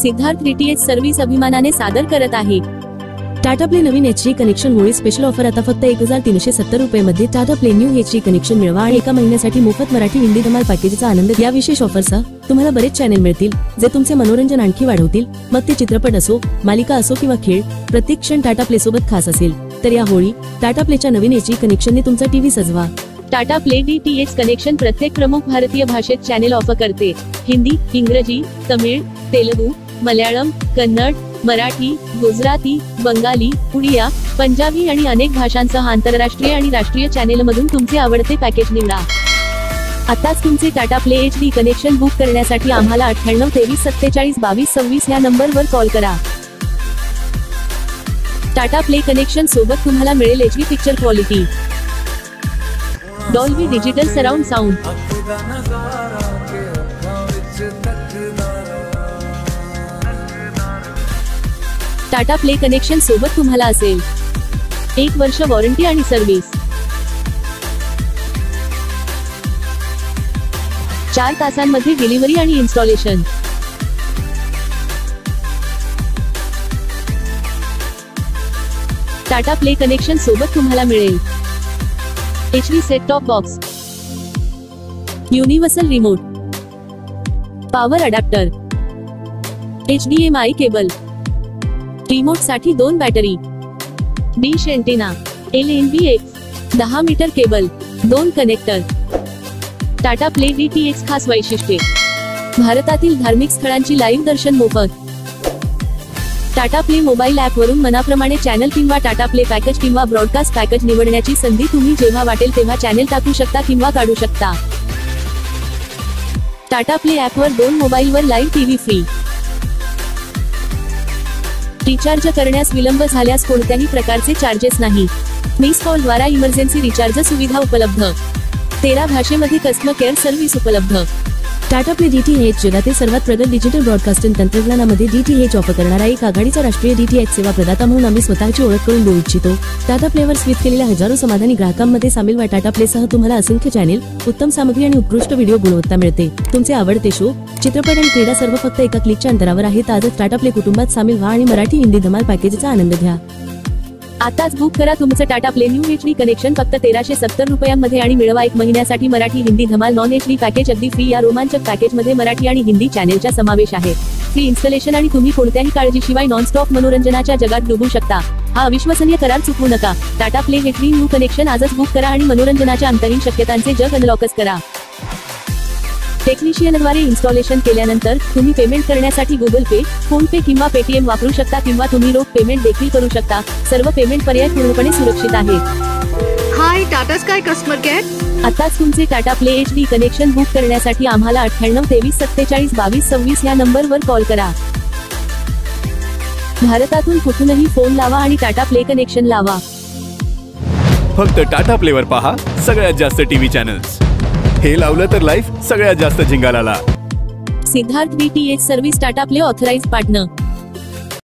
Siddharth DTH service अभिमानाने सादर करत आहे। टाटा प्ले नवीन HD connection Holi special offer आता फक्त 1370 रुपये मध्ये Tata play new HD connection मिळवा आणि एका महिन्यासाठी मोफत मराठी हिंदी धमाल पॅकेजचा आनंद घ्या। विशेष ऑफरसह तुम्हाला बरेच चॅनल मिळतील जे तुमचे मनोरंजन आणखी वाढवतील, मग ते चित्रपट असो, मालिका असो किंवा खेळ, प्रत्येक क्षण टाटा प्ले सोबत खास असेल। तर या होळी टाटा प्लेच्या नवीन HD कनेक्शनने तुमचा टीव्ही सजवा। टाटा प्ले डीटीएच कनेक्शन प्रत्येक प्रमुख भारतीय भाषेत चॅनेल ऑफर करते। हिंदी, इंग्रजी, तमिळ, तेलुगू, मल्याळम, कन्नड, मराठी, गुजराती, बंगाली, उडिया, पंजाबी आणि अनेक भाषांसह आंतरराष्ट्रीय आणि राष्ट्रीय चॅनेलमधून तुमचे आवडते पॅकेज निवडा। आताच तुमचे Tata play HD connection book करण्यासाठी आम्हाला 98 23 47 22 26 या नंबरवर कॉल करा। टाटा प्ले कनेक्शन सोबत तुम्हाला मिळेल HD picture quality, Dolby digital surround sound, Tata play connection सोबत तुम्हाला असेल 1 वर्ष वॉरंटी आणि सर्व्हिस, 4 तासांमध्ये डिलिव्हरी आणि इन्स्टॉलेशन। टाटा प्ले कनेक्शन सोबत तुम्हाला मिळेल HD set top box, universal remote, power adapter, HDMI cable, remote साठी 2 battery, dish antenna, LNBX, 10 metre cable, 2 connector. Tata play DTH खास वैशिष्ट्ये: भारतातील धार्मिक स्थळांची लाईव्ह दर्शन मोफत। टाटा प्ले मोबाईल ऍप वरून मनाप्रमाणे चॅनल किंवा टाटा प्ले पॅकेज किंवा ब्रॉडकास्ट पॅकेज निवडण्याची संधी। तुम्ही जेव्हा वाटेल तेव्हा चॅनल टाकू शकता किंवा काढू शकता। टाटा प्ले ऍप वर 2 मोबाईलवर लाईव्ह टीव्ही फ्री। रिचार्ज करण्यास विलंब झाल्यास कोणत्याही प्रकारचे चार्जेस नाही। मिस कॉल द्वारा इमर्जन्सी रिचार्ज सुविधा उपलब्ध। 13 भाषेमध्ये कस्टमर केअर सर्व्हिस उपलब्ध। टाटा प्ले डीटीएच जगातील सर्वात प्रगत डिजिटल ब्रॉडकास्टिंग तंत्रज्ञानामध्ये डीटीएच ऑफर करणारा एक आघाडीचा राष्ट्रीय डीटीएच सेवा प्रदाता म्हणून आम्ही स्वतःची ओळख करून देऊ इच्छितो। टाटा प्लेवर स्विच केलेल्या हजारो समाधानी ग्राहकांमध्ये सामील व्हा। टाटा प्लेसह तुम्हाला असंख्य चॅनेल, उत्तम सामग्री आणि उत्कृष्ट व्हिडिओ गुणवत्ता मिळते। तुमचे आवडते शो, चित्रपट आणि क्रीडा सर्व फक्त एका क्लिकच्या अंतरावर आहेत। आजच टाटा प्ले कुटुंबात सामील व्हा आणि मराठी हिंदी धमाल पॅकेजचा आनंद घ्या। आताच बुक करा तुमचं Tata play new HD connection फक्त 1370 रुपयांमध्ये आणि मिळवा 1 महिन्यासाठी मराठी हिंदी धमाल नॉन HD पॅकेज अगदी फ्री। या रोमांचक पॅकेज मध्ये मराठी आणि हिंदी चॅनेलचा समावेश आहे, फ्री इन्स्टॉलेशन आणि तुम्ही कोणत्याही काळजीशिवाय नॉनस्टॉप मनोरंजनाच्या जगात डुबू शकता। हा अविश्वसनीय करार चुकवू नका। Tata play HD new connection आजच बुक करा आणि मनोरंजनाच्या अंतहीन शक्यतांचे जग अनलॉकच करा। टेक्निशियनद्वारे इन्स्टॉलेशन केल्यानंतर तुम्ही पेमेंट करण्यासाठी गुगल पे, फोन पे किंवा पेटीएम वापरू शकता किंवा तुम्ही रोख पेमेंट देखील करू शकता। सर्व पेमेंट पर्याय पूर्णपणे सुरक्षित आहेत। हाय टाटा स्काय कस्टमर केअर। आताच तुमचे Tata play HD connection book करण्यासाठी आम्हाला 98 23 47 22 26 या नंबरवर कॉल करा। भारतातून कुठूनही फोन लावा आणि टाटा प्ले कनेक्शन लावा। फक्त टाटा प्लेवर पहा सगळ्यात जास्त टीव्ही चॅनल्स। हे लावलं तर लाईफ सगळ्यात जास्त झिंगालाला। Siddharth DTH service Tata play authorised partner.